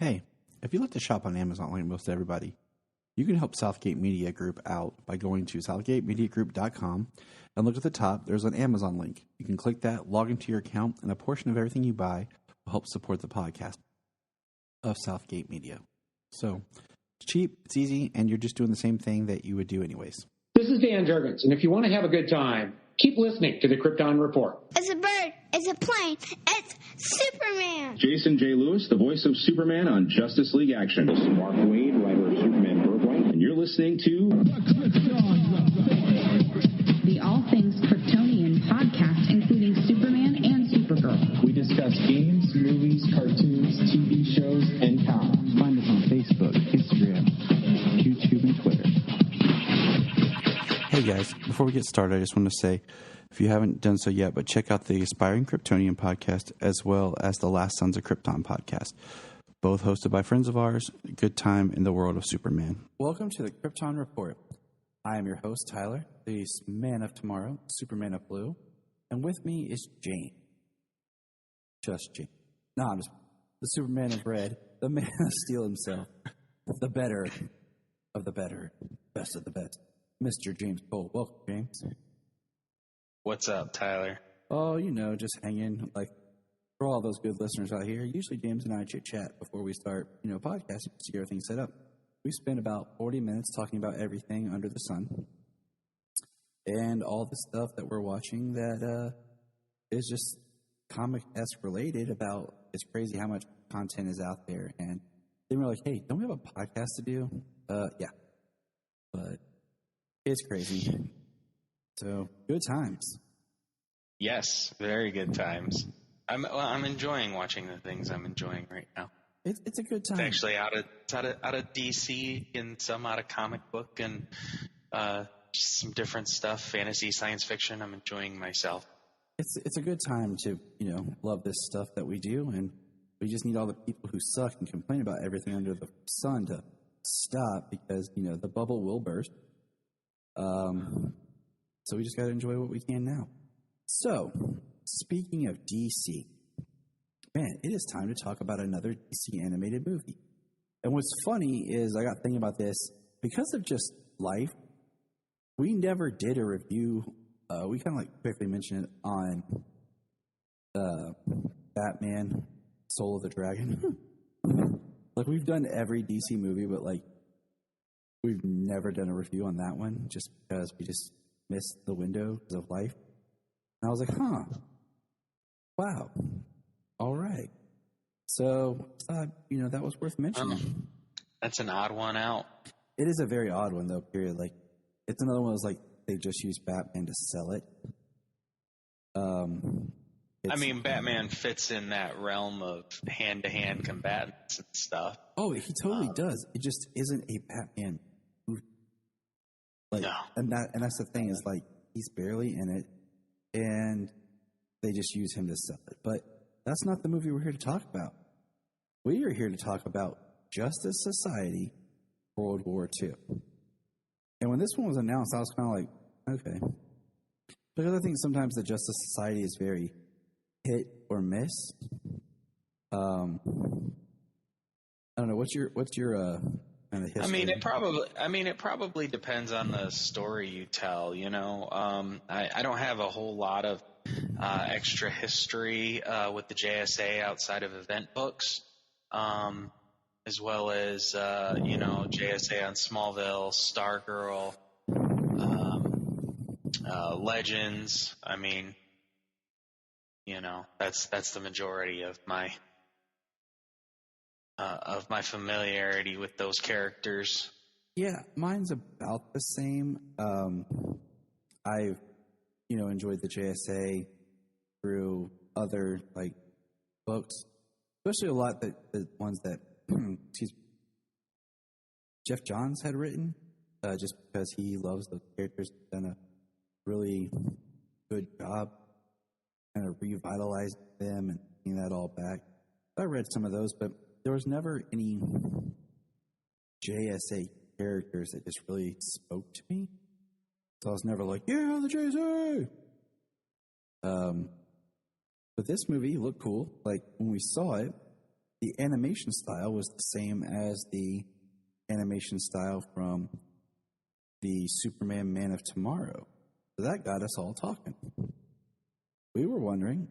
Hey, if you like to shop on Amazon like most everybody, you can help Southgate Media Group out by going to southgatemediagroup.com and look at the top. There's an Amazon link. You can click that, log into your account, and a portion of everything you buy will help support the podcast of Southgate Media. So it's cheap, it's easy, and you're just doing the same thing that you would do anyways. This is Dan Jurgens, and if you want to have a good time, keep listening to the Krypton Report. It's a bird. It's a plane. It's Superman. Jason J. Lewis, the voice of Superman on Justice League Action. This is Mark Wade, writer of Superman Birthright, and you're listening to the All Things Kryptonian podcast, including Superman and Supergirl. We discuss games, movies, cartoons, TV shows, and comics. Find us on Facebook, Instagram, YouTube, and Twitter. Hey guys, before we get started, I just want to say, if you haven't done so yet, but check out the Aspiring Kryptonian podcast as well as the Last Sons of Krypton podcast, both hosted by friends of ours. Good time in the world of Superman. Welcome to the Krypton Report. I am your host, Tyler, the man of tomorrow, Superman of blue, and with me is Jane. Just Jane. No, I'm just the Superman of red, the man of steel himself, the better of the better, best of the best, Mr. James Cole. Welcome, James. What's up, Tyler? Oh, just hanging. Like, for all those good listeners out here, usually James and I chit-chat before we start, podcasting to get everything set up. We spend about 40 minutes talking about everything under the sun and all the stuff that we're watching that is just comic-esque related about. It's crazy how much content is out there. And then we're like, hey, don't we have a podcast to do? Yeah. But it's crazy. So, good times. Yes, very good times. I'm enjoying watching the things I'm enjoying right now. It's a good time. It's actually out of DC and some out of comic book and just some different stuff, fantasy, science fiction. I'm enjoying myself. It's a good time to love this stuff that we do, and we just need all the people who suck and complain about everything under the sun to stop because the bubble will burst. So we just got to enjoy what we can now. So, speaking of DC, man, it is time to talk about another DC animated movie. And what's funny is I got thinking about this. Because of just life, we never did a review. We kind of quickly mentioned it on Batman, Soul of the Dragon. We've done every DC movie, but we've never done a review on that one just because we just missed the window of life. And I was like, wow, all right. So I thought, that was worth mentioning. That's an odd one out. It is a very odd one, though, period. It's another one that's they just used Batman to sell it. Batman fits in that realm of hand-to-hand combatants and stuff. Oh, he totally does. It just isn't a Batman movie. No. And that's the thing is he's barely in it, and they just use him to sell it. But that's not the movie we're here to talk about. We are here to talk about Justice Society, World War II. And when this one was announced, I was kind of like, okay, because I think sometimes the Justice Society is very hit or miss. I don't know. What's your kind of history? It probably depends on the story you tell. I don't have a whole lot of extra history with the JSA outside of event books, as well as JSA on Smallville, Stargirl, Legends. That's the majority of my familiarity with those characters. Yeah, mine's about the same. I've, enjoyed the JSA through other books, especially a lot that the ones that Jeff Johns had written, just because he loves the characters, done a really good job, kind of revitalized them and bringing that all back. I read some of those, but there was never any JSA characters that just really spoke to me. So I was never like, yeah, the JSA. But this movie looked cool. When we saw it, the animation style was the same as the animation style from the Superman Man of Tomorrow. So that got us all talking. We were wondering,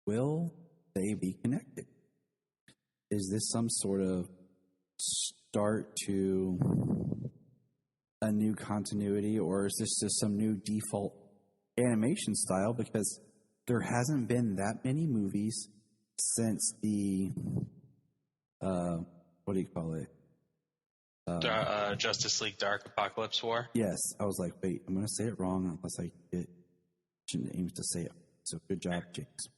will they be connected? Is this some sort of start to a new continuity, or is this just some new default animation style? Because there hasn't been that many movies since the what do you call it? Justice League Dark Apocalypse War. Yes, I was like, wait, I'm going to say it wrong unless I get James to say it. So good job, James.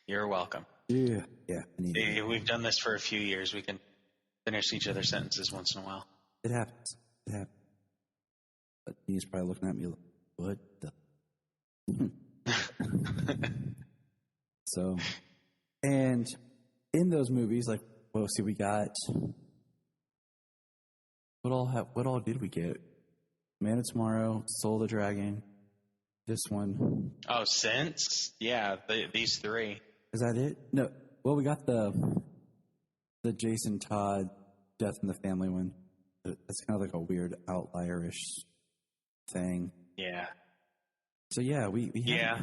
You're welcome. Yeah. We've done this for a few years. We can finish each other's sentences once in a while. It happens. But he's probably looking at me like, what the? So, and in those movies, like, well, see, we got what all did we get? Man of Tomorrow, Soul of the Dragon, this one. Oh, since? Yeah, these three. Is that it? No. Well, we got the Jason Todd Death in the Family one. It's kind of like a weird outlier-ish thing. Yeah. So yeah, we yeah.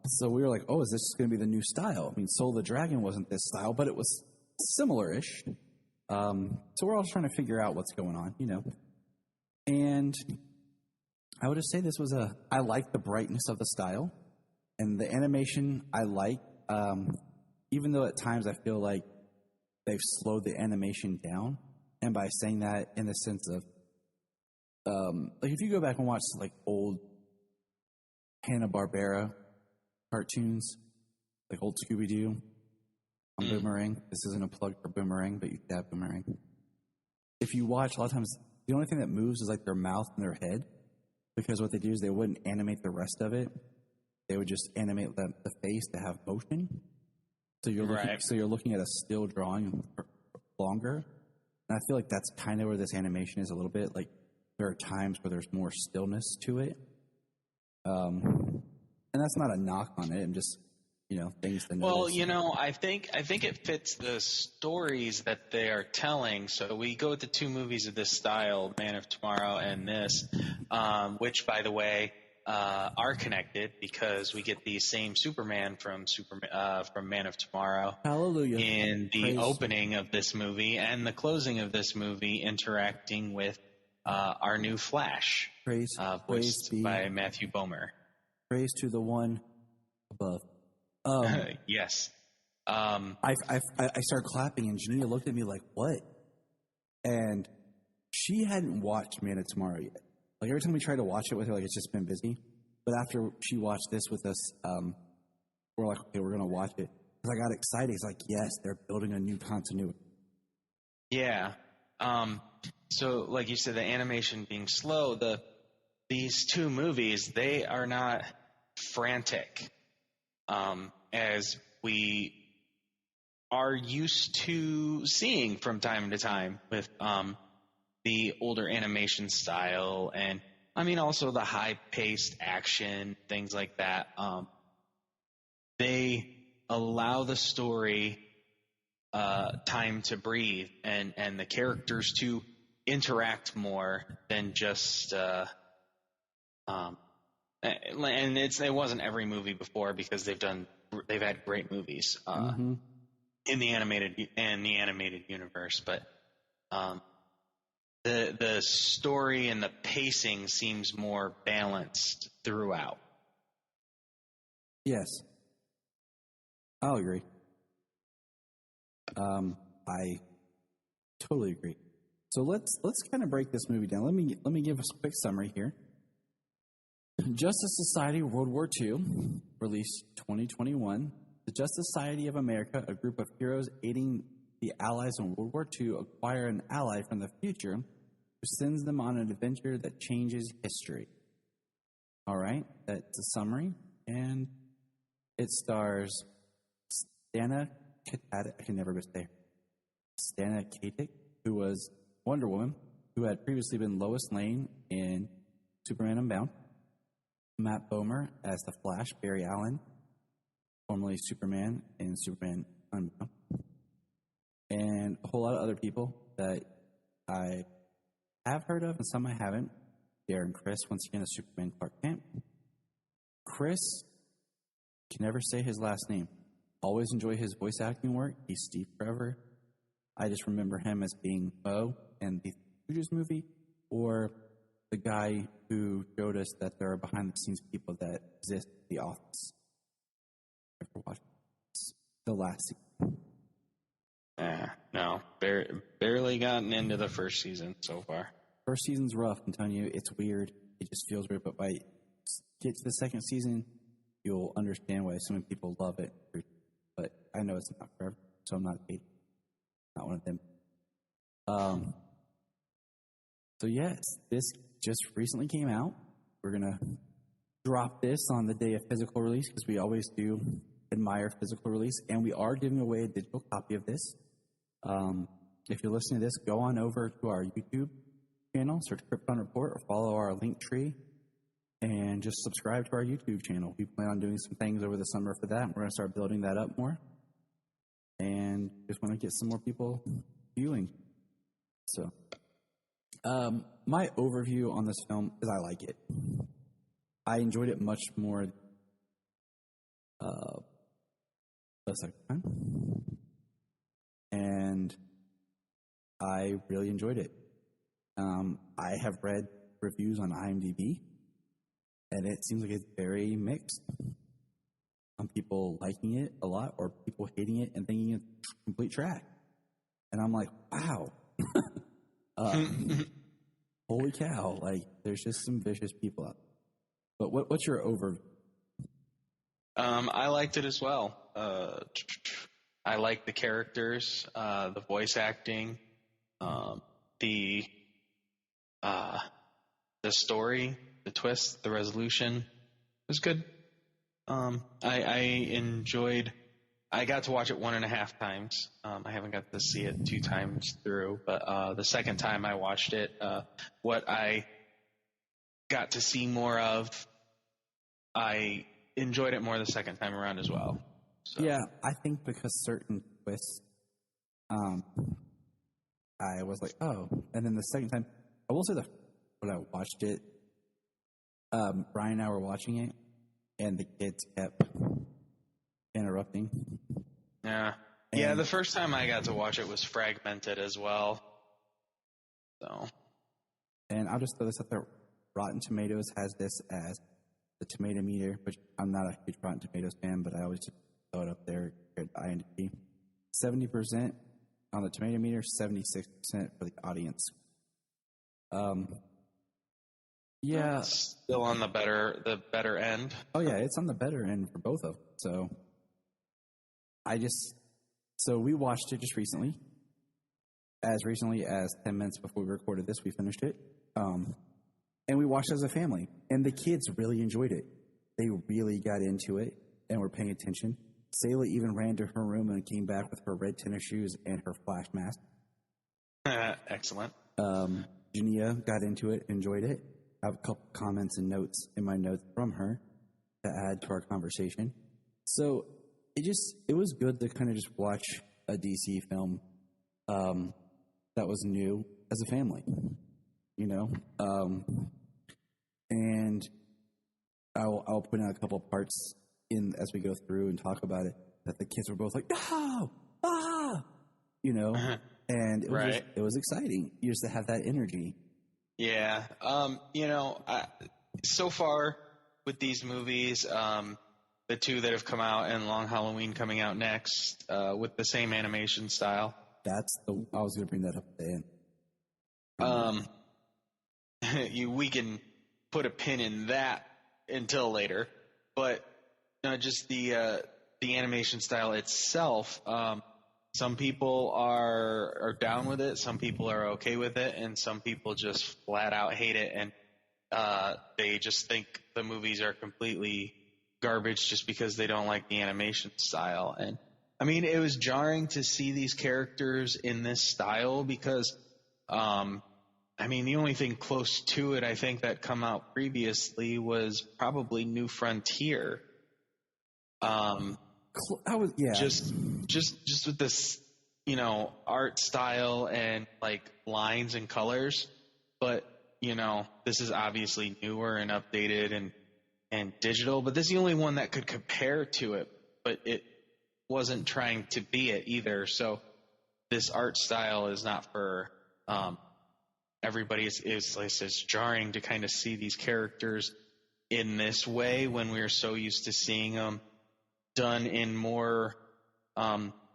So we were like, oh, is this going to be the new style? I mean, Soul of the Dragon wasn't this style, but it was similar-ish. So we're all trying to figure out what's going on, you know. And I would just say this was I like the brightness of the style, and the animation I like, even though at times I feel like they've slowed the animation down. And by saying that in the sense of, like if you go back and watch like old Hanna-Barbera cartoons, like old Scooby-Doo on Boomerang. This isn't a plug for Boomerang, but you can have Boomerang. If you watch, a lot of times the only thing that moves is like their mouth and their head, because what they do is they wouldn't animate the rest of it. They would just animate the face to have motion. So you're looking at a still drawing longer. And I feel like that's kind of where this animation is a little bit. Like there are times where there's more stillness to it. And that's not a knock on it. I'm just, things to notice. Well, I think it fits the stories that they are telling. So we go with the two movies of this style, Man of Tomorrow and this, which, by the way, are connected because we get the same Superman from Man of Tomorrow. Hallelujah. In the opening of this movie and the closing of this movie, interacting with our new Flash, voiced by Matthew Bomer. Praise to the one above. Yes. I started clapping, and Janina looked at me like, "What?" And she hadn't watched Man of Tomorrow yet. Like every time we try to watch it with her, like it's just been busy. But after she watched this with us, we're like, okay, we're gonna watch it. Because I got excited. It's like, yes, they're building a new continuity. Yeah. So, like you said, the animation being slow, these two movies, they are not frantic, as we are used to seeing from time to time with the older animation style, and I mean also the high-paced action, things like that. They allow the story time to breathe and the characters to interact more than just and it wasn't every movie before because they've had great movies in the animated universe, but the story and the pacing seems more balanced throughout. Yes, I'll agree. I totally agree. So let's kind of break this movie down. Let me give us a quick summary here. Justice Society World War II, released 2021. The Justice Society of America, a group of heroes aiding the Allies in World War II, acquire an ally from the future who sends them on an adventure that changes history. All right, that's a summary, and it stars Stana Katic, who was Wonder Woman, who had previously been Lois Lane in Superman Unbound. Matt Bomer as the Flash, Barry Allen. formerly Superman and Superman Unbound, and a whole lot of other people that I have heard of and some I haven't. Darren Criss, once again, a Superman Clark Kent. Chris can never say his last name. Always enjoy his voice acting work. He's Steve Trevor. I just remember him as being Bo in the Stooges movie, or the guy who showed us that there are behind-the-scenes people that exist in The Office. Ever watched the last season? No. Barely gotten into the first season so far. First season's rough, I'm telling you. It's weird. It just feels weird. But by get to the second season, you'll understand why so many people love it. But I know it's not forever, so I'm not one of them. So yes, this just recently came out. We're gonna drop this on the day of physical release because we always do admire physical release, and we are giving away a digital copy of this. If you're listening to this, go on over to our YouTube channel, search Krypton Report, or follow our link tree, and just subscribe to our YouTube channel. We plan on doing some things over the summer for that. We're going to start building that up more, and just want to get some more people viewing. So, my overview on this film is I like it. I enjoyed it much more the second time, and I really enjoyed it. I have read reviews on IMDb, and it seems like it's very mixed. Some people liking it a lot, or people hating it and thinking it's complete trash. And I'm like, wow. Holy cow. Like, there's just some vicious people out there. But what's your overview? I liked it as well. I like the characters, the voice acting, the story, the twist, the resolution. It was good. I enjoyed. I got to watch it 1.5 times. I haven't got to see it 2 times through, but the second time I watched it, what I got to see more of, I enjoyed it more the second time around as well. So. Yeah, I think because certain twists, I was like, oh. And then the second time, I will say that when I watched it, Brian and I were watching it, and the kids kept interrupting. Yeah. Yeah, the first time I got to watch it was fragmented as well. So. And I'll just throw this out there. Rotten Tomatoes has this as the tomato meter, which I'm not a huge Rotten Tomatoes fan, but I always just throw it up there at IMDb. 70% on the tomato meter, 76% for the audience. Yeah. Still on the better end. Oh yeah, it's on the better end for both of them. So we watched it just recently. As recently as 10 minutes before we recorded this, we finished it. And we watched it as a family. And the kids really enjoyed it. They really got into it and were paying attention. Sayla even ran to her room and came back with her red tennis shoes and her flash mask. Excellent. Jania got into it, enjoyed it. I have a couple comments and notes in my notes from her to add to our conversation. So it was good to kind of just watch a DC film that was new as a family, you know? And I'll point out a couple parts as we go through and talk about it that the kids were both like, no, you know? And it was exciting just to have that energy. Yeah. So far with these movies, the 2 that have come out and Long Halloween coming out next, with the same animation style. I was going to bring that up at the end. We can put a pin in that until later, but just the animation style itself, some people are down with it, some people are okay with it, and some people just flat out hate it, and they just think the movies are completely garbage just because they don't like the animation style. And I mean, it was jarring to see these characters in this style because the only thing close to it I think that come out previously was probably New Frontier. Just with this, art style and like lines and colors. But, this is obviously newer and updated and digital, but this is the only one that could compare to it, but it wasn't trying to be it either. So this art style is not for everybody. It's jarring to kind of see these characters in this way when we're so used to seeing them done in more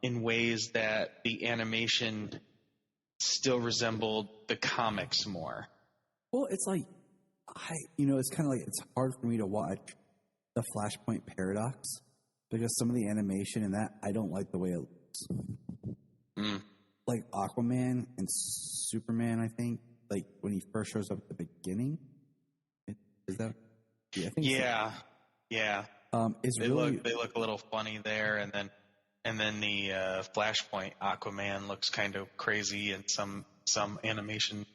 in ways that the animation still resembled the comics more. Well, it's like it's kind of like it's hard for me to watch the Flashpoint Paradox because some of the animation in that I don't like the way it looks. Like Aquaman and Superman, I think. Like when he first shows up at the beginning, is that? Yeah, I think so. Yeah. They look a little funny there, and then the Flashpoint Aquaman looks kind of crazy in some animation,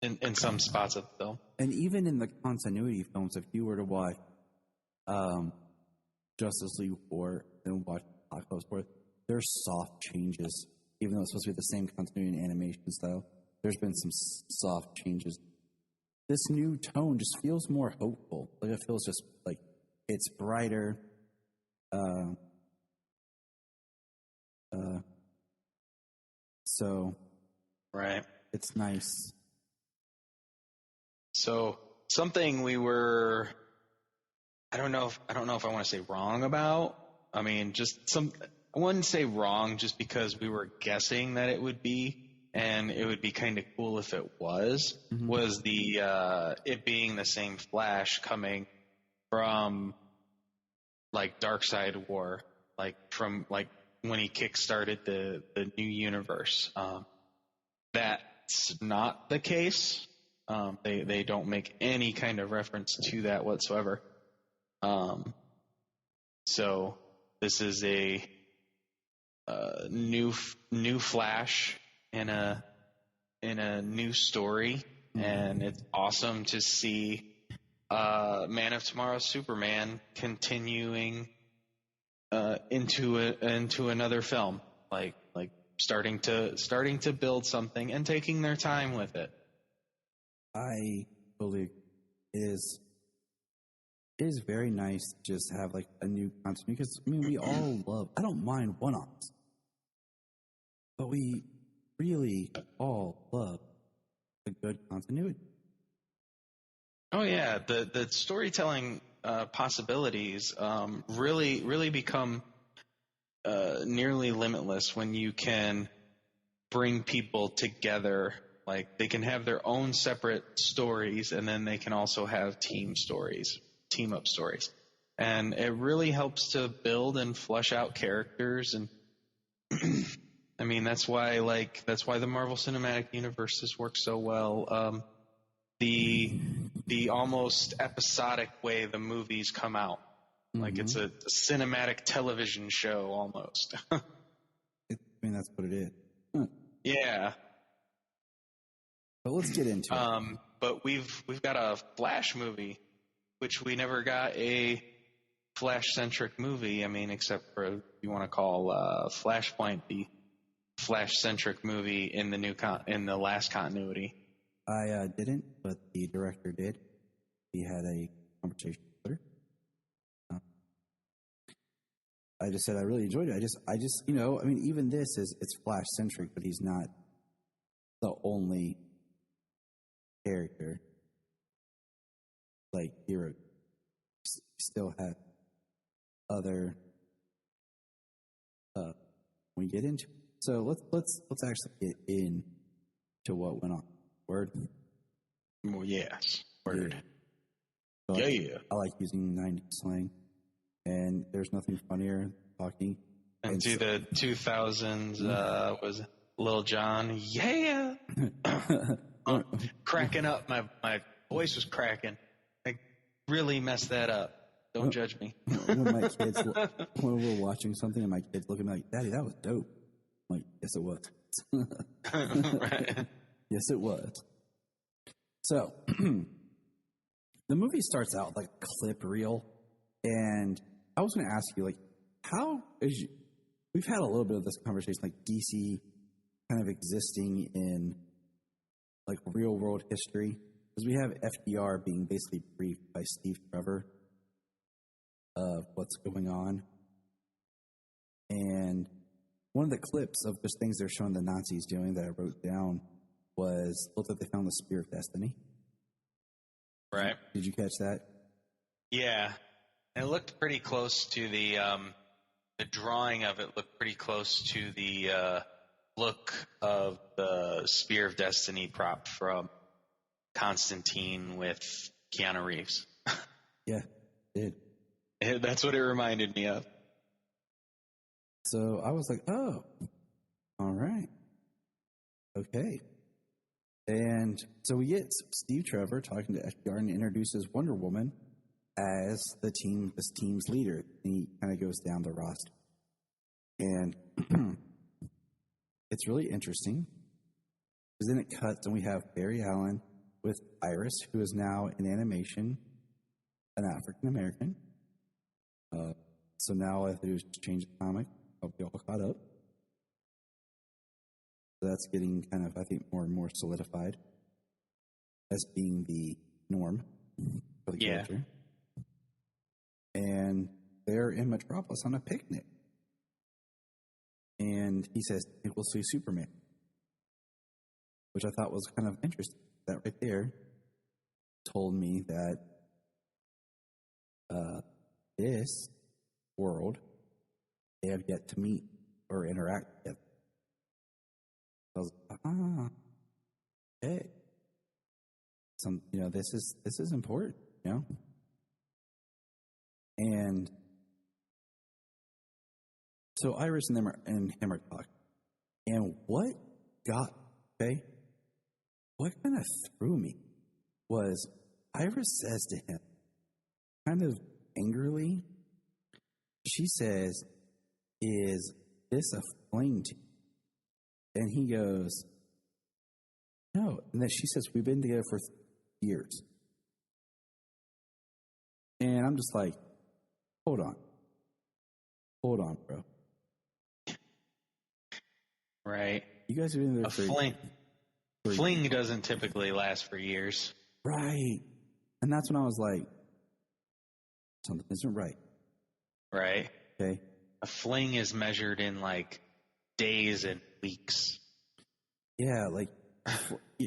in some spots of the film. And even in the continuity films, if you were to watch Justice League 4 and watch Apocalypse 4, there's soft changes, even though it's supposed to be the same continuity and animation style. There's been some soft changes. This new tone just feels more hopeful. Like it feels just like it's brighter. So right, it's nice. So something we were, I don't know if I want to say wrong about. I mean, I wouldn't say wrong just because we were guessing that it would be, and it would be kind of cool if it was the it being the same Flash coming from like Darkseid War, like from like when he kickstarted the new universe. That's not the case. They don't make any kind of reference to that whatsoever. So this is a new Flash in a new story, and it's awesome to see Man of Tomorrow's Superman continuing into another film, like starting to build something and taking their time with it. I believe it is very nice to just have like a new continuity, because I mean we all love, I don't mind one-offs, but we really all love a good continuity. Oh yeah, the storytelling possibilities really become nearly limitless when you can bring people together. Like they can have their own separate stories, and then they can also have team up stories, and it really helps to build and flesh out characters. And I mean that's why the Marvel Cinematic Universes work so well. The almost episodic way the movies come out, like it's a cinematic television show almost. I mean that's what it is. Yeah. But let's get into it. But we've got a Flash movie, which we never got a Flash-centric movie. I mean, except for if you want to call Flashpoint the Flash-centric movie in the in the last continuity. I didn't, but the director did. He had a conversation with her. I just said I really enjoyed it. I just I mean, even this it's Flash-centric, but he's not the only character. Like hero, still have other. We get into it. So let's actually get into what went on. Word. Well, yes. Word. So I like using 90s slang, and there's nothing funnier than talking. And to the 2000s was Lil Jon. Yeah. Cracking up. My voice was cracking. I really messed that up. Don't judge me. When my kids, when we're watching something and my kids look at me like, "Daddy, that was dope." I'm like, yes, it was. Right. Yes, it was. So, the movie starts out like a clip reel, and I was going to ask you, like, we've had a little bit of this conversation, like DC kind of existing in like real world history, because we have FDR being basically briefed by Steve Trevor of what's going on. And one of the clips of just things they're showing the Nazis doing that I wrote down was, looked like they found the Spear of Destiny. Right. Did you catch that? Yeah. It looked pretty close to the drawing of it looked pretty close to the look of the Spear of Destiny prop from Constantine with Keanu Reeves. Yeah, it did. That's what it reminded me of. So I was like, oh, all right. Okay. And so we get Steve Trevor talking to FDR and introduces Wonder Woman as this team's leader. And he kind of goes down the roster. And it's really interesting because then it cuts and we have Barry Allen with Iris, who is now in animation an African American. So now all I have to do is change the comic. I'll be all caught up. So that's getting kind of, I think, more and more solidified as being the norm for the character. And they're in Metropolis on a picnic. And he says, we'll see Superman. Which I thought was kind of interesting. That right there told me that this world, they have yet to meet or interact with. I was like, okay. This is important, And so Iris and him are talking. And what kind of threw me was Iris says to him, kind of angrily, she says, "Is this a fling to you?" And he goes, "No." And then she says, "We've been together for years." And I'm just like, hold on, bro. Right. You guys have been there a fling doesn't typically last for years. Right. And that's when I was like, something isn't right. Right. Okay. A fling is measured in like days and weeks. Yeah, like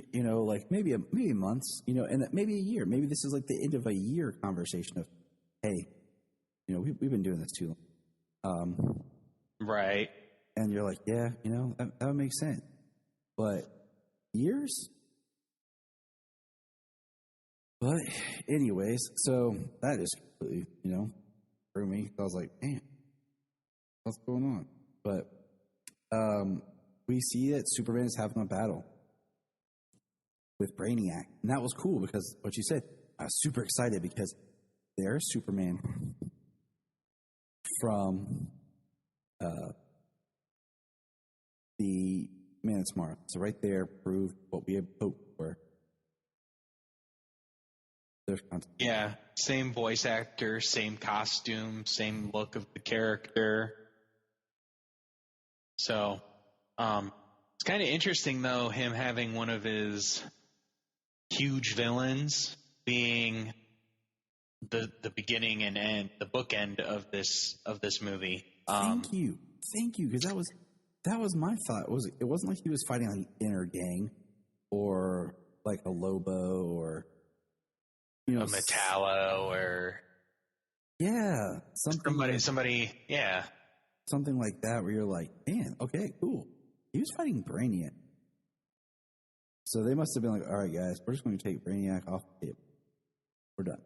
like maybe months, and maybe a year. Maybe this is like the end of a year conversation of, hey, we've been doing this too long. Right. And you're like, yeah, that would make sense. But years? But anyways, so that just completely, threw me. I was like, man, what's going on? But we see that Superman is having a battle with Brainiac. And that was cool because what you said, I was super excited because there's Superman from the Man of Tomorrow. So right there proved what we had hoped for. Yeah, same voice actor, same costume, same look of the character. So, it's kind of interesting though, him having one of his huge villains being the beginning and end, the bookend of this movie. Thank you, because that was my thought. It wasn't like he was fighting an inner gang or like a Lobo or a Metallo or somebody, yeah, something like that where you're like, man, okay, cool. He was fighting Brainiac, so they must have been like, all right, guys, we're just going to take Brainiac off the table. We're done.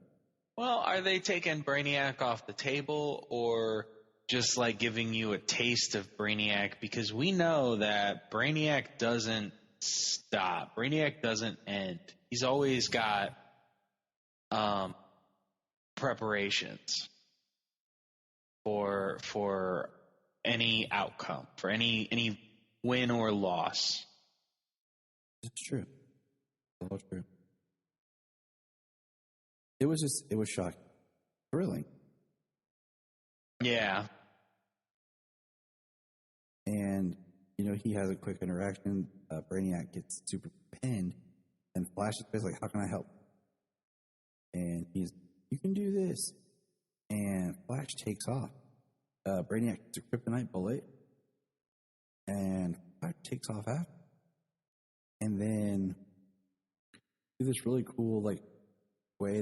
Well, are they taking Brainiac off the table or just like giving you a taste of Brainiac? Because we know that Brainiac doesn't stop. Brainiac doesn't end. He's always got preparations for any outcome, for any win or loss. It's true. It's all true. It was shocking, thrilling. Yeah. And, he has a quick interaction. Brainiac gets super pinned, and Flash is like, how can I help? And you can do this. And Flash takes off. Brainiac gets a kryptonite bullet, and Flash takes off after. And then do this really cool, way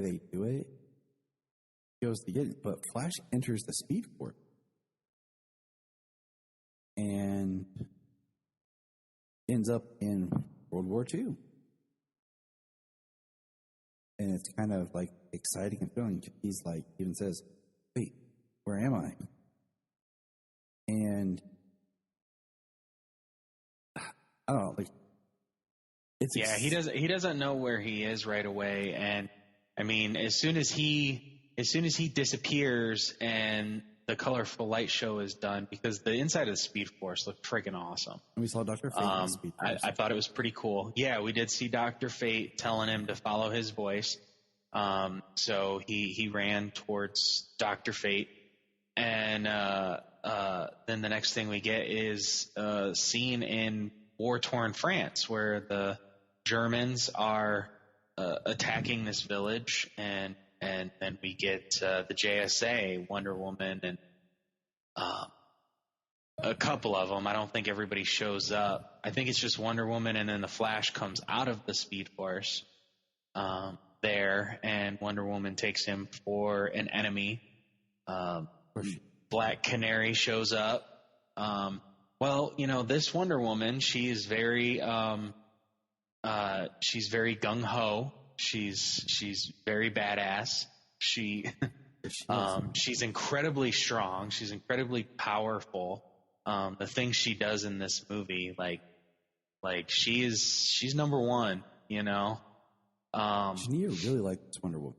they do it. He goes to get it, but Flash enters the Speed Force. And ends up in World War II. And it's kind of exciting and thrilling. He's even says, wait, where am I? And I don't know, he doesn't know where he is right away. And I mean, as soon as he disappears and the colorful light show is done, because the inside of the Speed Force looked freaking awesome. And we saw Dr. Fate in the Speed Force. I thought it was pretty cool. Yeah, we did see Dr. Fate telling him to follow his voice. So he ran towards Dr. Fate. And then the next thing we get is a scene in war-torn France where the Germans are attacking this village, and then we get the JSA, Wonder Woman, and a couple of them. I don't think everybody shows up. I think it's just Wonder Woman, and then the Flash comes out of the Speed Force there, and Wonder Woman takes him for an enemy. Black Canary shows up. Well, this Wonder Woman, she is very she's very gung ho. She's very badass. She's incredibly strong. She's incredibly powerful. The things she does in this movie, she's number one. Janine really liked this Wonder Woman.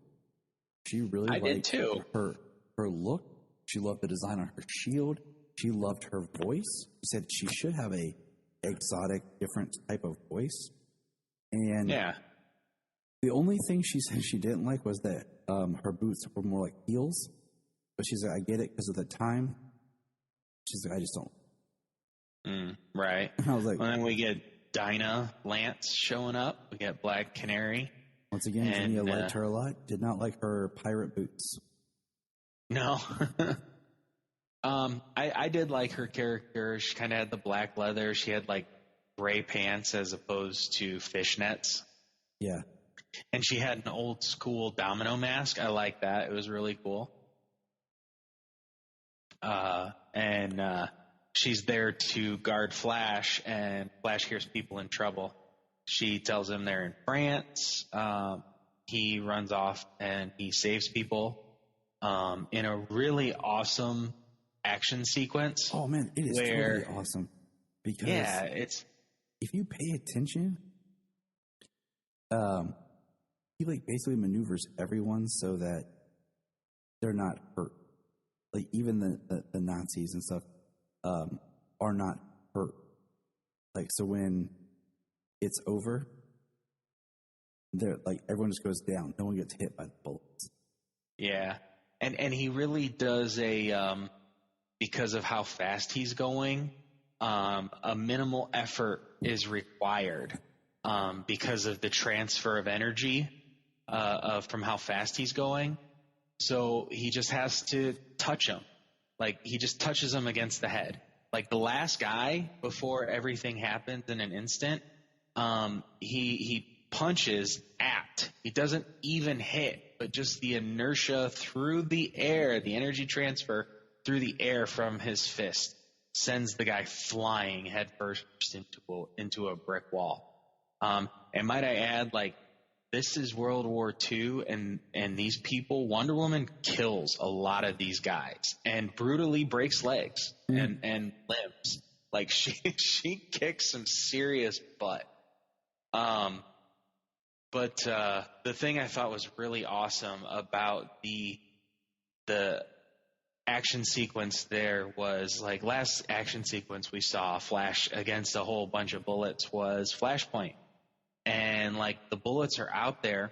She really liked did too. Her look. She loved the design on her shield. She loved her voice. She said she should have a exotic, different type of voice. And the only thing she said she didn't like was that her boots were more like heels. But she's like, I get it because of the time. She's like, I just don't. Right. And I was like, well, then we get Dinah Lance showing up. We got Black Canary. Once again, Jania liked her a lot. Did not like her pirate boots. No. I did like her character. She kind of had the black leather. She had gray pants as opposed to fishnets. Yeah. And she had an old school domino mask. I like that. It was really cool. And she's there to guard Flash, and Flash hears people in trouble. She tells him they're in France. He runs off and he saves people in a really awesome action sequence. Oh man, it is totally awesome. Because if you pay attention, he basically maneuvers everyone so that they're not hurt. Even the Nazis and stuff are not hurt. So when it's over, they're everyone just goes down. No one gets hit by the bullets. Yeah, and he really does because of how fast he's going, a minimal effort is required because of the transfer of energy from how fast he's going. So he just has to touch him. He just touches him against the head. The last guy, before everything happens in an instant, he punches apt. He doesn't even hit, but just the inertia through the air, the energy transfer through the air from his fist sends the guy flying headfirst into a brick wall. And might I add, this is World War II, and these people, Wonder Woman kills a lot of these guys and brutally breaks legs and limbs. She kicks some serious butt. But the thing I thought was really awesome about the action sequence there was last action sequence we saw Flash against a whole bunch of bullets was Flashpoint. And the bullets are out there,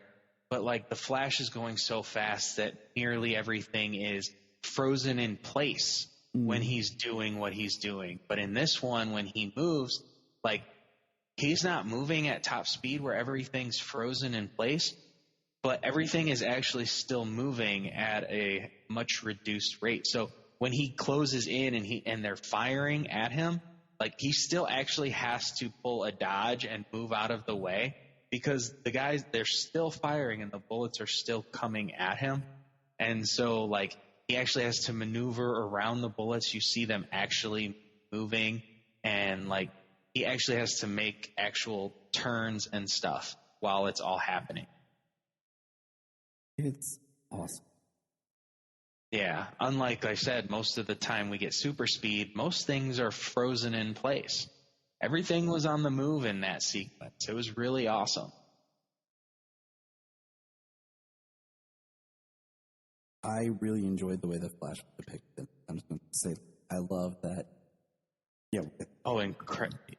but the Flash is going so fast that nearly everything is frozen in place when he's doing what he's doing. But in this one, when he moves, like, he's not moving at top speed where everything's frozen in place, but everything is actually still moving at a much reduced rate. So when he closes in and they're firing at him, like, he still actually has to pull a dodge and move out of the way, because the guys, they're still firing and the bullets are still coming at him. And so, like, he actually has to maneuver around the bullets. You see them actually moving, and, like, he actually has to make actual turns and stuff while it's all happening. It's awesome. Yeah, unlike I said, most of the time we get super speed, most things are frozen in place. Everything was on the move in that sequence. It was really awesome. I really enjoyed the way the Flash depicted. I'm just going to say, I love that. Yeah. Oh,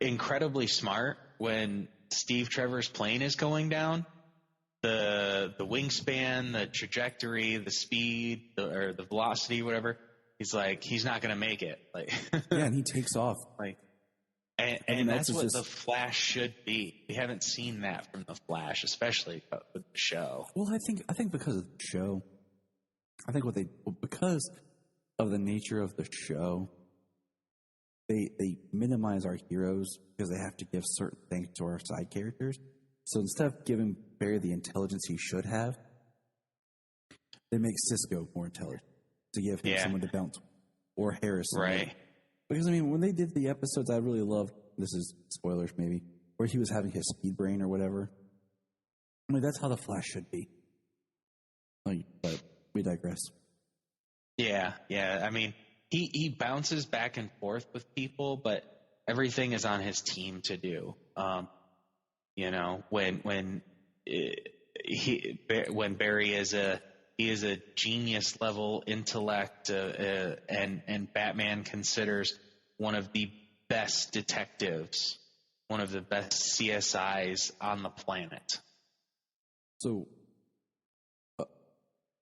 incredibly smart. When Steve Trevor's plane is going down, the wingspan, the trajectory, the speed, or the velocity, whatever, he's like, he's not going to make it. Like, yeah, and he takes off. Like, and that's what the Flash should be. We haven't seen that from the Flash, especially with the show. Well, I think because of the show, because of the nature of the show, they minimize our heroes because they have to give certain things to our side characters. So instead of giving Barry the intelligence he should have, they make Cisco more intelligent to give him someone to bounce with, or Harrison. Right. Because, I mean, when they did the episodes, I really loved, this is spoilers maybe, where he was having his speed brain or whatever. I mean, that's how the Flash should be. Like, but we digress. Yeah. I mean, he bounces back and forth with people, but everything is on his team to do. You know, when Barry is a genius level intellect, and Batman considers one of the best detectives, one of the best CSIs on the planet. So,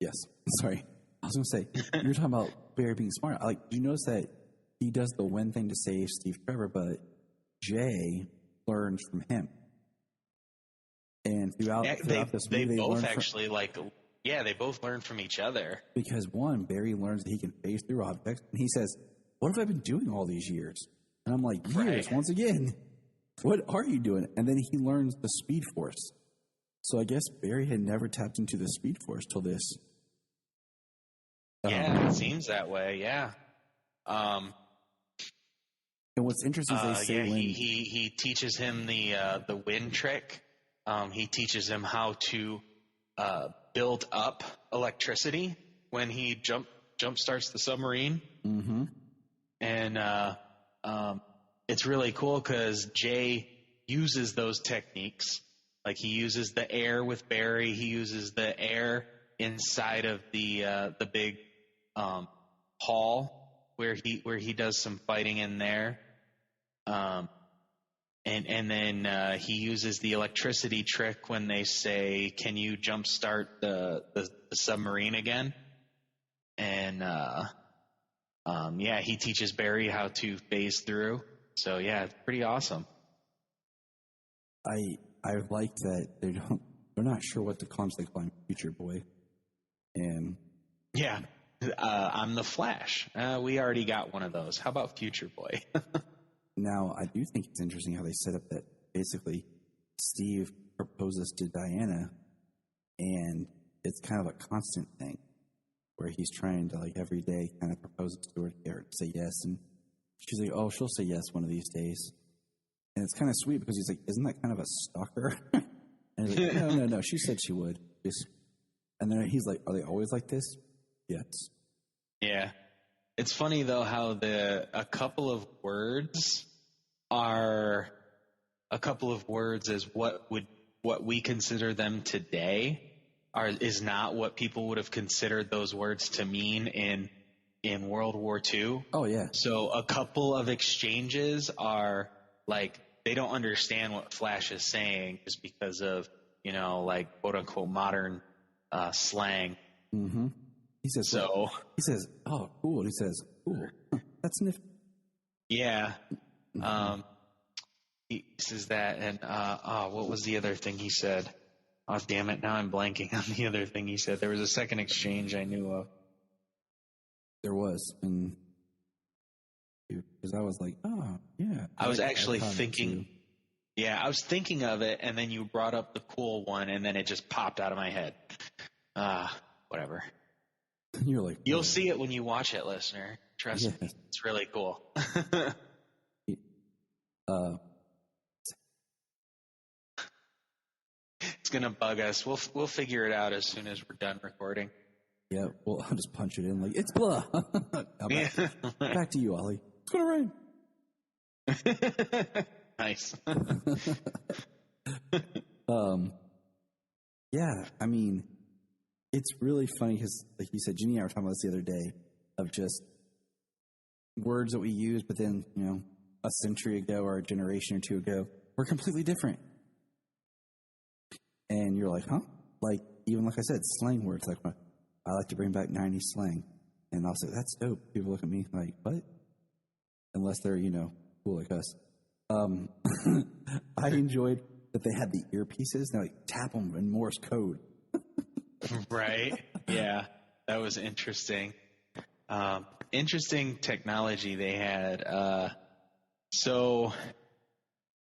yes, sorry. I was going to say, you're talking about Barry being smart. Like, you notice that he does the one thing to save Steve Trevor, but Jay learns from him. And throughout this movie, they both actually they both learn from each other. Because one, Barry learns that he can phase through objects, and he says, "What have I been doing all these years?" And I'm like, "Years, once again. What are you doing?" And then he learns the Speed Force. So I guess Barry had never tapped into the Speed Force till this. Yeah, it seems that way. Yeah. And what's interesting is they say he teaches him the wind trick. He teaches him how to build up electricity when he jump starts the submarine. Mm-hmm. And it's really cool because Jay uses those techniques. Like, he uses the air with Barry. He uses the air inside of the big hall where he does some fighting in there. And then he uses the electricity trick when they say, "Can you jumpstart the submarine again?" And he teaches Barry how to phase through. So yeah, it's pretty awesome. I like that they're not sure what to call him. So they call him Future Boy. And yeah, I'm the Flash. We already got one of those. How about Future Boy? Now, I do think it's interesting how they set up that basically Steve proposes to Diana, and it's kind of a constant thing where he's trying to, like, every day kind of propose to her to get her to say yes. And she's like, "Oh, she'll say yes one of these days." And it's kind of sweet because he's like, "Isn't that kind of a stalker?" And he's like, No. She said she would. And then he's like, "Are they always like this?" Yes. Yeah. It's funny, though, how a couple of words as what we consider them today is not what people would have considered those words to mean in World War II. Oh, yeah. So a couple of exchanges are like, they don't understand what Flash is saying just because of, like, quote unquote modern slang. Mm-hmm. He says, So he says, oh, cool. He says, cool. Huh, that's nifty. yeah. He says that, and what was the other thing he said? Oh, damn it! Now I'm blanking on the other thing he said. There was a second exchange I knew of. There was, and because I was like, oh, yeah. I was actually thinking. Yeah, I was thinking of it, and then you brought up the cool one, and then it just popped out of my head. Whatever. You're like, you'll see it when you watch it, listener. Trust me, it's really cool. It's gonna bug us. We'll figure it out as soon as we're done recording. Yeah, well, I'll just punch it in like it's blah. Back to you, Ollie. It's gonna rain. Nice. Yeah, I mean, it's really funny because, like you said, Ginny and I were talking about this the other day of just words that we use, but then, a century ago or a generation or two ago, were completely different. And you're like, huh? Like, even like I said, slang words. Like, I like to bring back 90s slang. And I'll say, that's dope. People look at me like, what? Unless they're, cool like us. I enjoyed that they had the earpieces. Now, like, tap them in Morse code. Right? Yeah, that was interesting. Interesting technology they had. So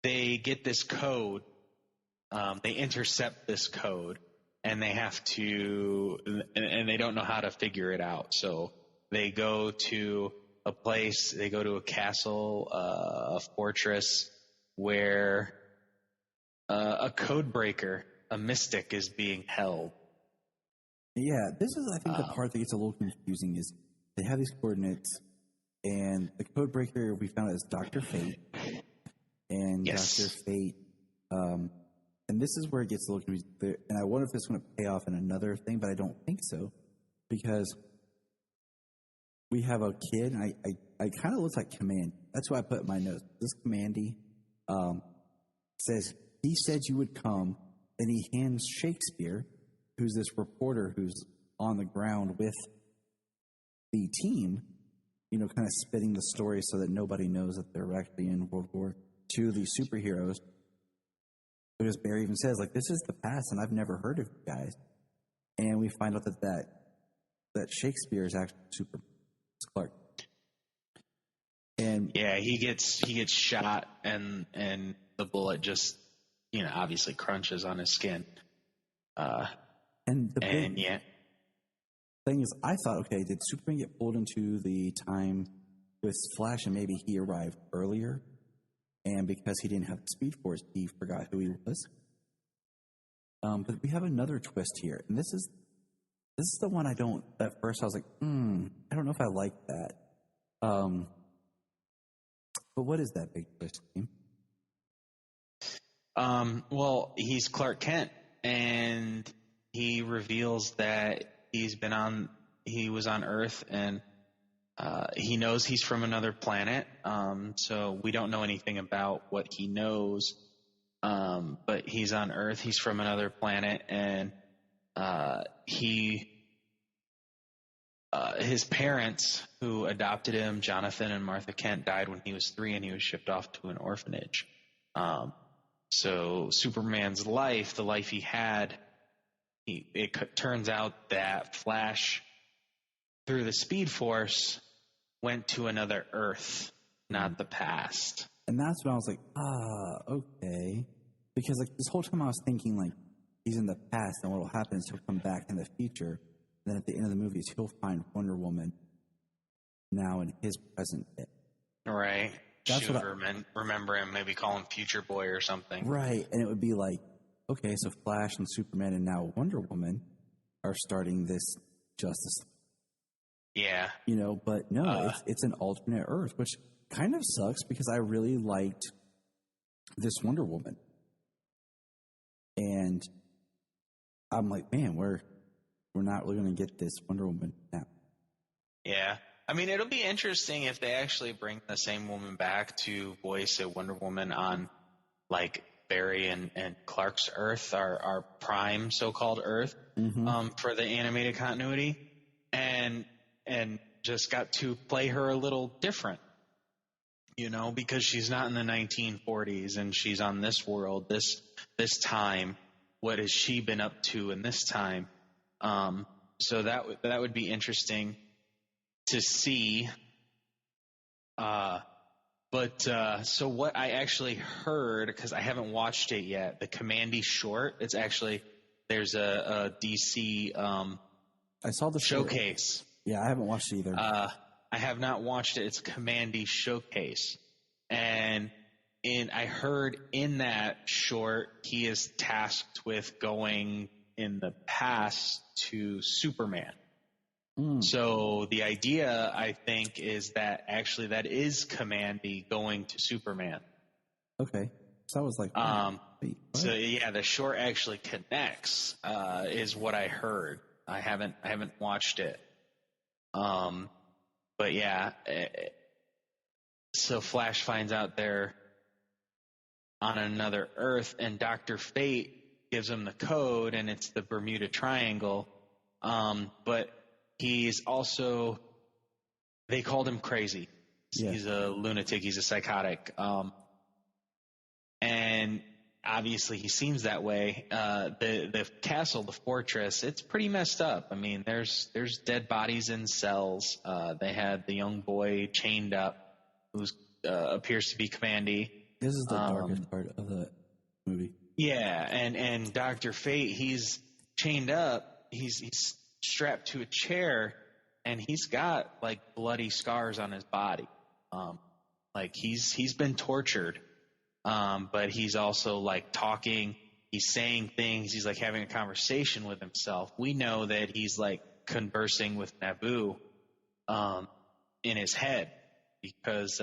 they get this code. They intercept this code, and they have to, and they don't know how to figure it out. So they go to a place, they go to a castle, a fortress, where a code breaker, a mystic, is being held. Yeah, this is, I think, the part that gets a little confusing is they have these coordinates, and the code breaker we found out is Dr. Fate. And yes. Dr. Fate, and this is where it gets a little confusing. And I wonder if it's going to pay off in another thing, but I don't think so. Because we have a kid, and I kind of looks like Command. That's why I put in my notes. This Commandy says, he said you would come, and he hands Shakespeare, who's this reporter who's on the ground with the team, kind of spitting the story so that nobody knows that they're actually in World War II, these superheroes. Because Barry even says, like, this is the past, and I've never heard of you guys. And we find out that Shakespeare is actually Superman. It's Clark. And yeah, he gets shot, and the bullet just, obviously crunches on his skin. And the thing is, I thought, okay, did Superman get pulled into the time with Flash, and maybe he arrived earlier, and because he didn't have the Speed Force, he forgot who he was. But we have another twist here, and this is the one I don't. At first, I was like, I don't know if I like that. But what is that big twist, team? Well, he's Clark Kent, and he reveals that he was on Earth, and he knows he's from another planet. So we don't know anything about what he knows. But he's on Earth, he's from another planet, and his parents who adopted him, Jonathan and Martha Kent, died when he was 3, and he was shipped off to an orphanage. So Superman's life, the life he had, it turns out that Flash, through the Speed Force, went to another Earth, not the past. And that's when I was like, okay. Because like this whole time I was thinking like he's in the past, and what will happen is he'll come back in the future. And then at the end of the movies, he'll find Wonder Woman now in his present day. Right. That's she would remember him, maybe call him Future Boy or something. Right. And it would be like, okay, so Flash and Superman and now Wonder Woman are starting this Justice League. Yeah. But no, it's an alternate Earth, which kind of sucks because I really liked this Wonder Woman. And I'm like, man, we're not really going to get this Wonder Woman now. Yeah. I mean, it'll be interesting if they actually bring the same woman back to voice a Wonder Woman on, like, Barry and Clark's Earth, our prime so-called Earth, for the animated continuity. And and just got to play her a little different, because she's not in the 1940s and she's on this world, this time. What has she been up to in this time? So that would be interesting to see. So what I actually heard, because I haven't watched it yet, the Commandy short, it's actually, there's a DC I saw the showcase. Yeah, I haven't watched it either. I have not watched it. It's Commandy Showcase. And I heard in that short, he is tasked with going in the past to Superman. So the idea, I think, is that actually that is Commandy going to Superman. Okay. So I was like, so yeah, the short actually connects, is what I heard. I haven't watched it. But yeah, so Flash finds out they're on another Earth, and Dr. Fate gives him the code, and it's the Bermuda Triangle. But he's also, they called him crazy. Yeah. He's a lunatic. He's a psychotic. And obviously he seems that way. The castle, the fortress, it's pretty messed up. I mean, there's dead bodies in cells. They had the young boy chained up, who appears to be Commandy. This is the darkest part of the movie. Yeah, and Dr. Fate, he's chained up. He's strapped to a chair, and he's got like bloody scars on his body. Like he's been tortured. But he's also like talking, he's saying things, he's like having a conversation with himself. We know that he's like conversing with Naboo, in his head, because,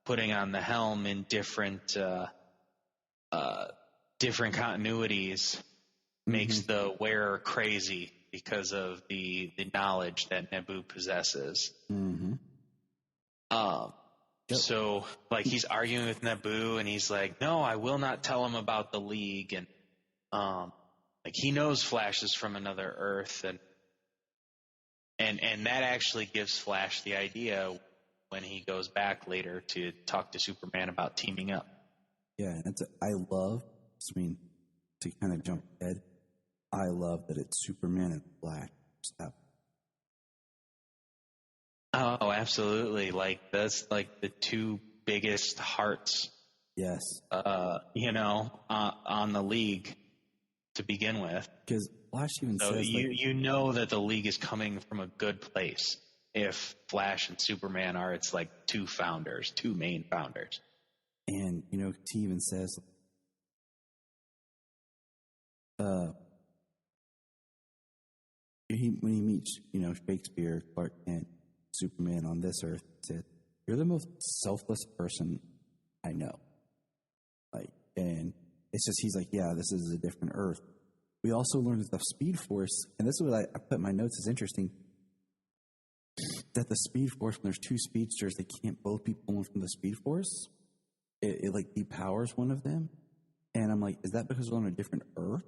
putting on the helm in different continuities makes the wearer crazy because of the knowledge that Naboo possesses. Yep. So, like, he's arguing with Naboo, and he's like, no, I will not tell him about the League. And, like, he knows Flash is from another Earth. And that actually gives Flash the idea when he goes back later to talk to Superman about teaming up. Yeah, to kind of jump ahead, I love that it's Superman and Flash. Oh, absolutely. Like, that's like the two biggest hearts. Yes. On the League to begin with. Because Flash even says, you know that the League is coming from a good place if Flash and Superman are its like two main founders. And, he even says, when he meets, Shakespeare, Clark Kent, Superman on this Earth, said, "You're the most selfless person I know." Like, and it's just, he's like, yeah, this is a different Earth. We also learned that the Speed Force, and this is what I put in my notes as interesting, that the Speed Force, when there's two speedsters, they can't both be pulling from the Speed Force. It like depowers one of them. And I'm like, is that because we're on a different Earth?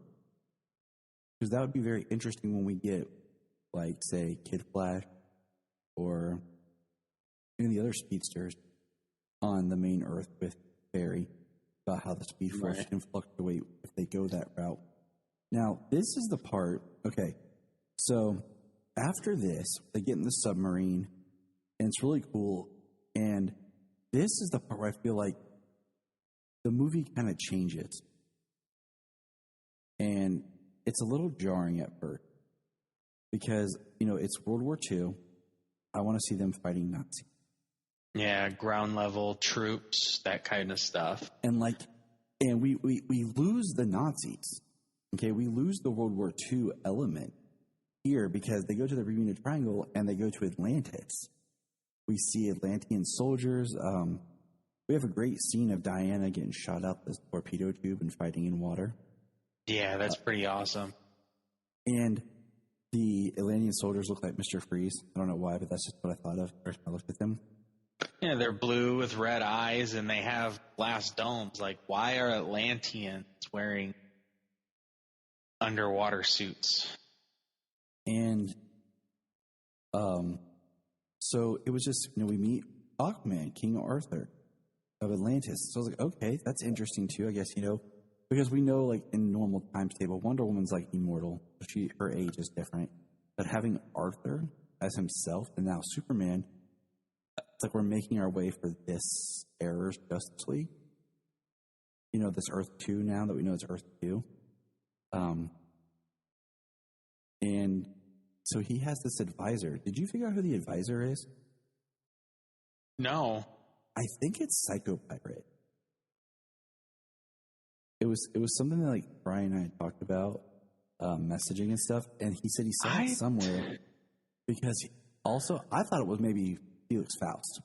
Because that would be very interesting when we get, like, say, Kid Flash or any of the other speedsters on the main Earth with Barry, about how the Speed Force can fluctuate if they go that route. Now, this is the part, okay, so after this, they get in the submarine, and it's really cool, and this is the part where I feel like the movie kind of changes. And it's a little jarring at first, because, it's World War II. I want to see them fighting Nazis. Yeah, ground level troops, that kind of stuff. And we lose the Nazis. Okay, we lose the World War II element here because they go to the Bermuda Triangle and they go to Atlantis. We see Atlantean soldiers. We have a great scene of Diana getting shot out the torpedo tube and fighting in water. Yeah, that's pretty awesome. And the Atlantean soldiers look like Mr. Freeze. I don't know why, but that's just what I thought of first when I looked at them. Yeah, they're blue with red eyes, and they have glass domes. Like, why are Atlanteans wearing underwater suits? And So it was just, we meet Aquaman, King Arthur of Atlantis. So I was like, okay, that's interesting too, I guess, because we know, like, in normal times table, Wonder Woman's, like, immortal. Her age is different. But having Arthur as himself and now Superman, it's like we're making our way for this era's Justice League. This Earth 2 now that we know it's Earth 2. And so he has this advisor. Did you figure out who the advisor is? No. I think it's Psycho Pirate. It was something that, like, Brian and I talked about, messaging and stuff, and he said he saw it somewhere because also I thought it was maybe Felix Faust.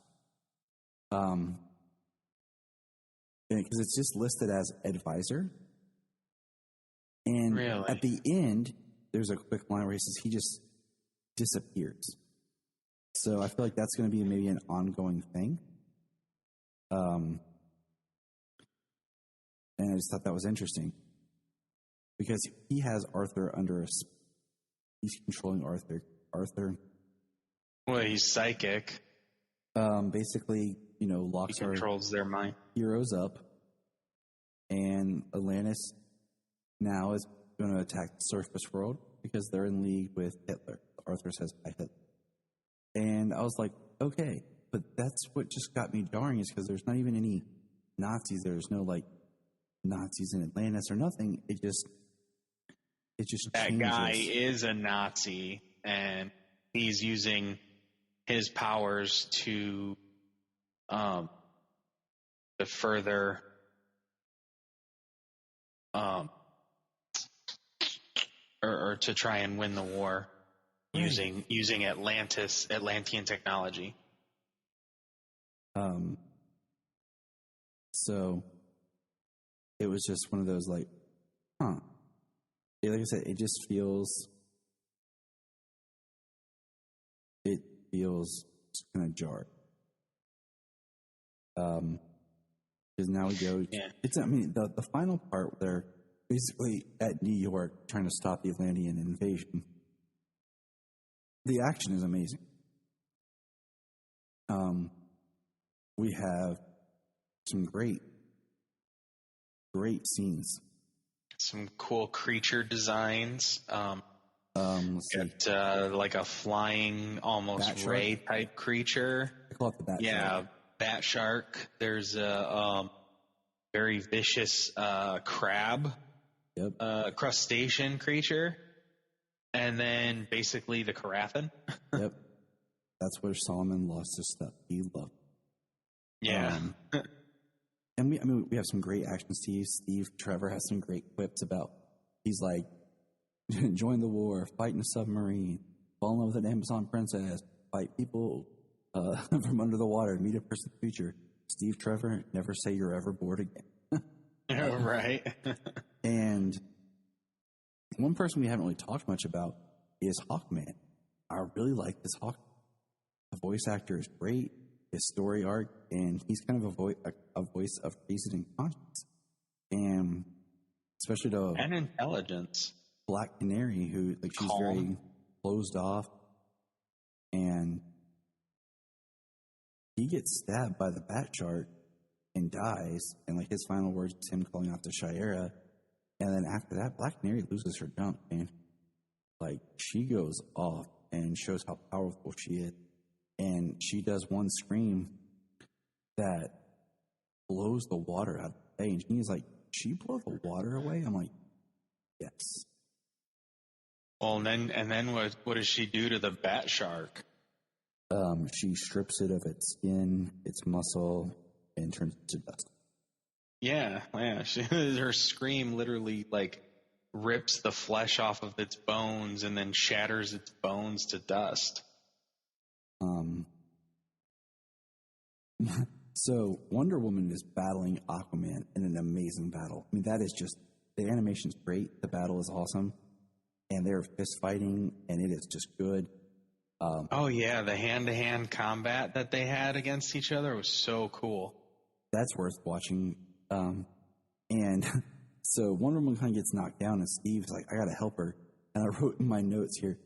Because it's just listed as advisor. And really? At the end, there's a quick line where he says he just disappears. So I feel like that's going to be maybe an ongoing thing. And I just thought that was interesting. Because he has Arthur he's controlling Arthur. Well, he's psychic. Basically, locks he controls their mind. Heroes up. And Atlantis now is going to attack the surface world because they're in league with Hitler. Arthur says, "I Hitler." And I was like, okay, but that's what just got me jarring is because there's not even any Nazis. There's no, like, Nazis in Atlantis or nothing. It just that changes. guy is a Nazi, and he's using his powers to further or to try and win the war using Atlantean technology. So it was just one of those, like, huh. Like I said, it just feels kind of jarred. Because now we go. Yeah. The final part where basically at New York trying to stop the Atlantean invasion. The action is amazing. We have some great scenes. Some cool creature designs. Got, like a flying, almost ray type creature. I call it the bat shark. Bat shark. There's a very vicious crab, crustacean creature, and then basically the Karathan. Yep, that's where Solomon lost his stuff. He loved. Yeah. And we have some great action. Steve Trevor has some great quips about. He's like, join the war, fight in a submarine, fall in love with an Amazon princess, fight people from under the water, meet a person creature. Steve Trevor, never say you're ever bored again. Right. And one person we haven't really talked much about is Hawkman. I really like this Hawkman. The voice actor is great. His story arc, and he's kind of a voice of reason and conscience, and especially to and intelligence. Black Canary, who she's very closed off, and he gets stabbed by the bat shark and dies, and his final words is him calling out to Shayera, and then after that, Black Canary loses her jump, and she goes off and shows how powerful she is. And she does one scream that blows the water out of the bay. And he's like, she blew the water away? I'm like, yes. Well, and then what does she do to the bat shark? She strips it of its skin, its muscle, and turns it to dust. Yeah. Her scream literally rips the flesh off of its bones and then shatters its bones to dust. So Wonder Woman is battling Aquaman in an amazing battle. That is just, the animation's great, the battle is awesome, and they're fist fighting, and it is just good. The hand-to-hand combat that they had against each other was so cool. That's worth watching. And so Wonder Woman kind of gets knocked down, and Steve's like, I gotta help her. And I wrote in my notes here,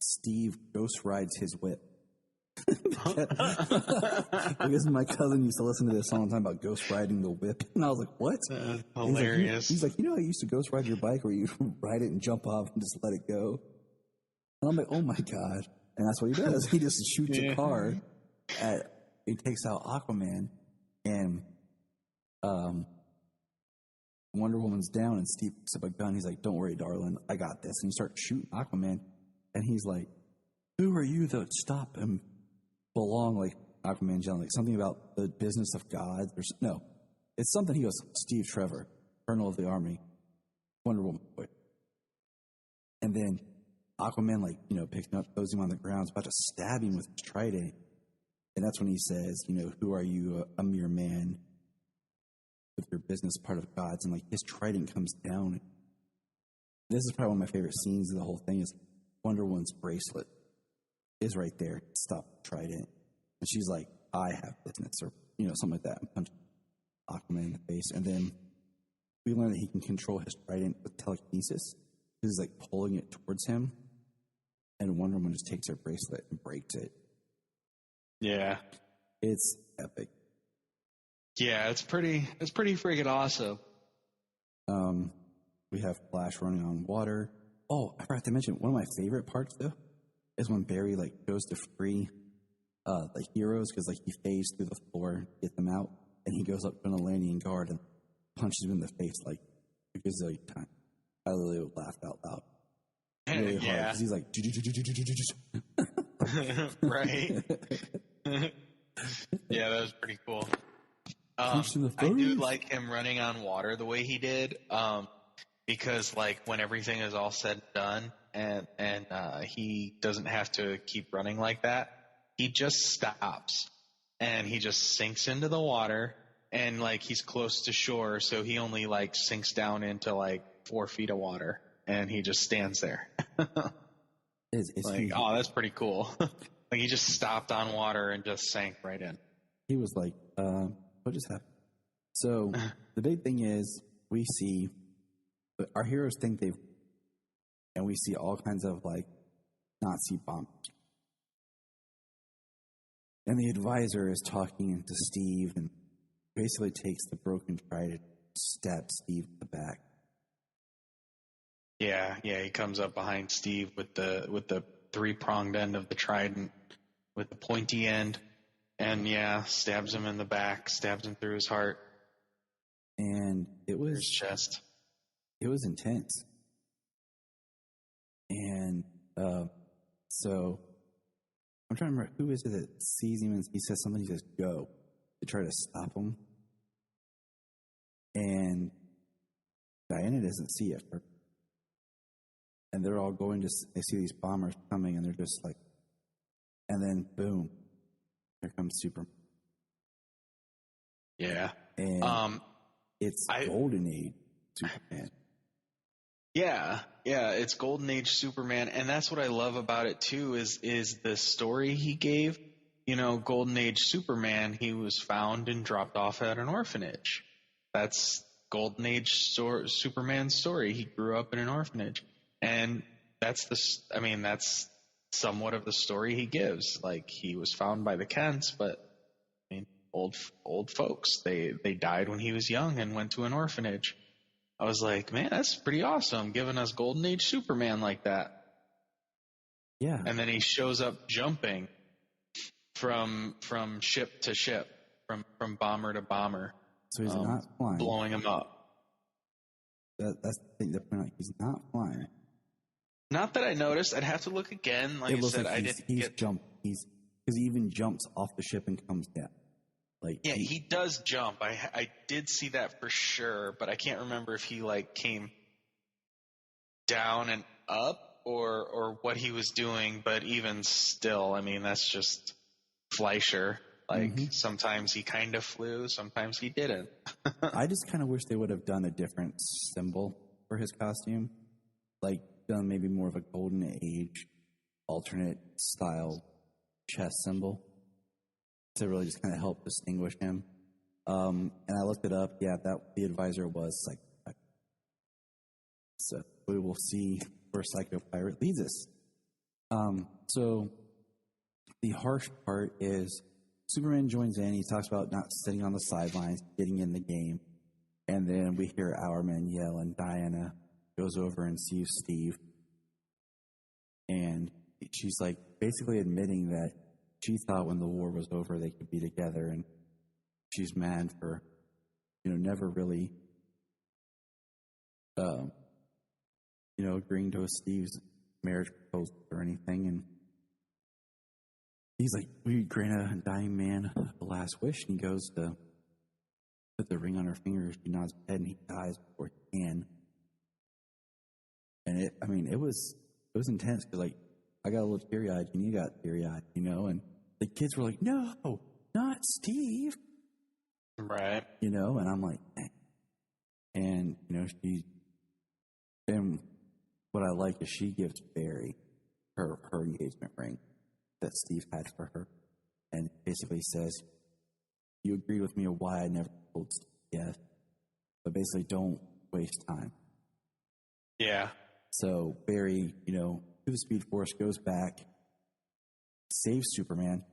Steve ghost rides his whip. Because my cousin used to listen to this song time about ghost riding the whip, and I was like, "What?" Hilarious. He's like, "You know how you used to ghost ride your bike, where you ride it and jump off and just let it go?" And I'm like, "Oh my god!" And that's what he does. He just shoots a car. He takes out Aquaman, and Wonder Woman's down, and Steve picks up a gun. He's like, "Don't worry, darling, I got this." And he starts shooting Aquaman, and he's like, "Who are you that stop him?" Belong, like Aquaman yelling, like something about the business of gods, or no, it's something. He goes, "Steve Trevor, Colonel of the Army, Wonder Woman." And then Aquaman, like, picks him up, throws him on the ground, is about to stab him with his trident. And that's when he says, "Who are you, a mere man, with your business part of gods?" And like his trident comes down. This is probably one of my favorite scenes of the whole thing. Is Wonder Woman's bracelet is right there. Stop trident. And she's like, "I have business," or something like that, and punch Aquaman in the face. And then we learn that he can control his trident with telekinesis. He's like pulling it towards him, and Wonder Woman just takes her bracelet and breaks it. Yeah, it's epic. Yeah, it's pretty freaking awesome. We have Flash running on water. Oh, I forgot to mention, one of my favorite parts though is when Barry like goes to free the heroes, because like he phased through the floor to get them out, and he goes up to an Atlantean guard and punches him in the face like a gazillion times. I literally laughed out loud. Really hard, because he's like, right. Yeah, that was pretty cool. I do like him running on water the way he did, because like when everything is all said and done, and he doesn't have to keep running like that, he just stops and he just sinks into the water, and like he's close to shore, so he only like sinks down into like 4 feet of water, and he just stands there. It's like, oh, that's pretty cool. Like he just stopped on water and just sank right in. He was like, what just happened? So the big thing is, we see our heroes think they've, and we see all kinds of like Nazi bombers. And the advisor is talking to Steve and basically takes the broken trident, stabs Steve in the back. Yeah, he comes up behind Steve with the 3-pronged end of the trident, with the pointy end, and stabs him in the back, stabs him through his heart. And it was his chest. It was intense. And so I'm trying to remember, who is it that sees him and he says something, he says, "Go," to try to stop him. And Diana doesn't see it first. And they're all going to, they see these bombers coming, and they're just like, and then boom, here comes Superman. Yeah. And it's Golden Age Superman. Yeah, it's Golden Age Superman, and that's what I love about it too, is the story he gave. Golden Age Superman, he was found and dropped off at an orphanage. That's Golden Age Superman's story. He grew up in an orphanage. And that's somewhat of the story he gives. Like, he was found by the Kents, but I mean, old folks, they died when he was young and went to an orphanage. I was like, man, that's pretty awesome, giving us Golden Age Superman like that. Yeah. And then he shows up jumping from ship to ship, from bomber to bomber. So he's not flying, blowing him up. That's the thing. He's not flying. Not that I noticed. I'd have to look again. Like I said, I didn't get... because he even jumps off the ship and comes down. He does jump. I did see that for sure, but I can't remember if he like came down and up or what he was doing. But even still, I mean, that's just Fleischer. Like, sometimes he kind of flew, sometimes he didn't. I just kind of wish they would have done a different symbol for his costume. Like, done maybe more of a Golden Age alternate style chest symbol to really just kind of help distinguish him. And I looked it up. Yeah, that the advisor was Psycho. So we will see where Psycho Pirate leads us. So the harsh part is Superman joins in. He talks about not sitting on the sidelines, getting in the game. And then we hear Hourman yell, and Diana goes over and sees Steve. And she's like basically admitting that she thought when the war was over they could be together. And she's mad for, never really, agreeing to Steve's marriage proposal or anything. And he's like, we grant a dying man a last wish. And he goes to put the ring on her finger. She nods her head and he dies before he can. And it was intense because, like, I got a little teary-eyed and you got teary-eyed, and the kids were like, no, not Steve. Right. And I'm like, dang. And, and what I like is she gives Barry her engagement ring that Steve had for her, and basically says, you agree with me or why I never told Steve yes, but basically don't waste time. Yeah. So Barry, to the Speed Force, goes back, saves Superman,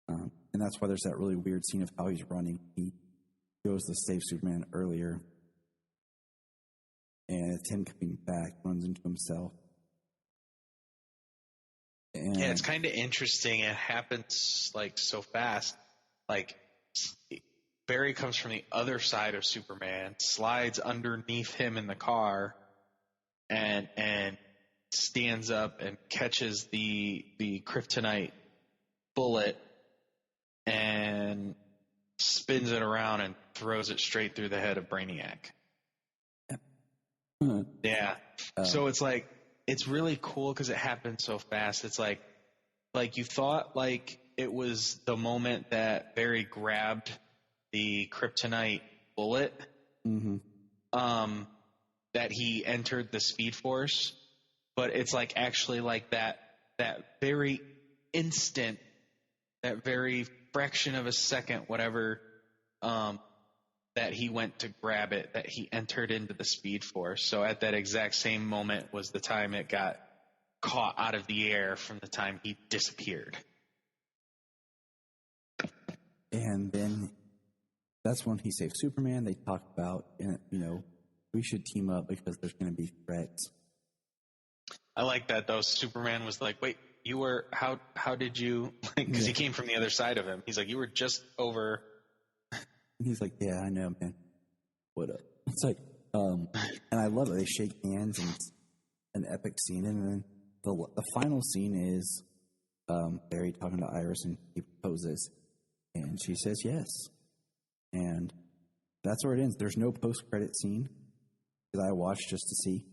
and that's why there's that really weird scene of how he's running. He goes to save Superman earlier, and it's him coming back, runs into himself. And yeah, it's kind of interesting. It happens like so fast. Like Barry comes from the other side of Superman, slides underneath him in the car, and stands up and catches the kryptonite bullet and spins it around and throws it straight through the head of Brainiac. Yeah. So it's like, it's really cool because it happened so fast. It's like you thought like it was the moment that Barry grabbed the kryptonite bullet, that he entered the Speed Force, but it's like actually like that very instant, that very fraction of a second, whatever, that he went to grab it, that he entered into the Speed Force. So at that exact same moment was the time it got caught out of the air from the time he disappeared. And then that's when he saves Superman. They talk about, we should team up because there's going to be threats. I like that, though. Superman was like, wait, you were, how did you, because he came from the other side of him. He's like, you were just over. And he's like, yeah, I know, man. What up? It's like, and I love it. They shake hands and it's an epic scene. And then the final scene is Barry talking to Iris and he proposes. And she says yes. And that's where it ends. There's no post-credit scene that I watched just to see.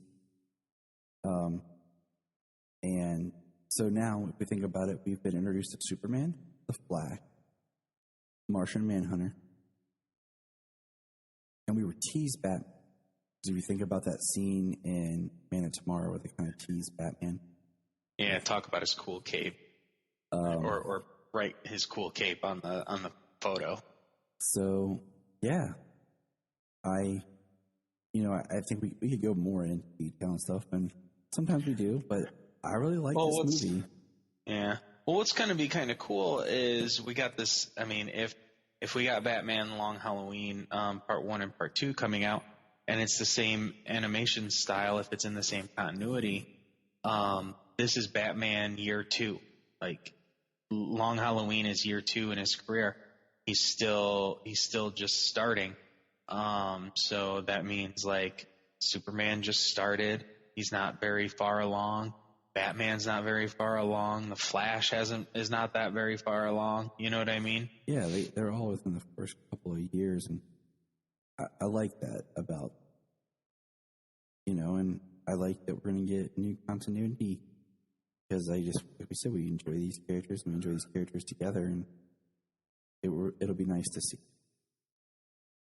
And so now, if we think about it, we've been introduced to Superman, the Flash, Martian Manhunter, and we were teased Batman. Because if you think about that scene in Man of Tomorrow where they kind of tease Batman. Yeah, talk about his cool cape. Or write his cool cape on the photo. So, yeah. I think we could go more into detail and stuff, and sometimes we do, but I really like this movie. Yeah. Well, what's going to be kind of cool is we got this, I mean, if we got Batman Long Halloween Part 1 and Part 2 coming out, and it's the same animation style, if it's in the same continuity, this is Batman year 2. Like, Long Halloween is year 2 in his career. He's still just starting. So that means, like, Superman just started. He's not very far along. Batman's not very far along. The Flash is not that very far along. You know what I mean? Yeah, they're all within the first couple of years, and I like that about, and I like that we're going to get new continuity because like we said, we enjoy these characters and we enjoy these characters together, and it'll be nice to see.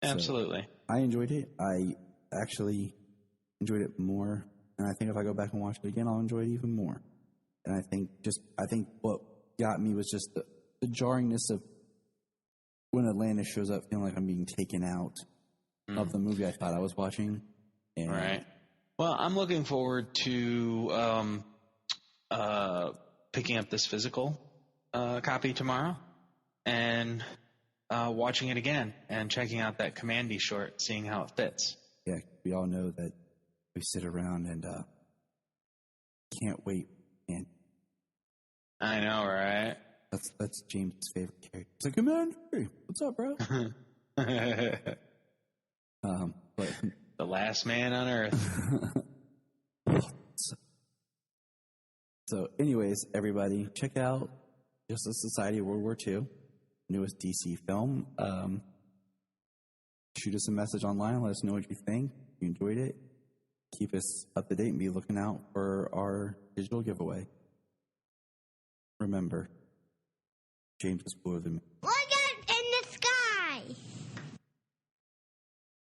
Absolutely. So I enjoyed it. I actually enjoyed it more. And I think if I go back and watch it again, I'll enjoy it even more. And I think what got me was just the jarringness of when Atlantis shows up feeling like I'm being taken out of the movie I thought I was watching. And right. Well, I'm looking forward to picking up this physical copy tomorrow and watching it again and checking out that Commandy short, seeing how it fits. Yeah, we all know that we sit around and can't wait. And I know, right? That's James' favorite character. It's like, Commander, what's up, bro? But the last man on Earth. So, anyways, everybody, check out Justice Society of World War II, newest DC film. Shoot us a message online. Let us know what you think. If you enjoyed it, keep us up to date and be looking out for our digital giveaway. Remember, James is cooler than me.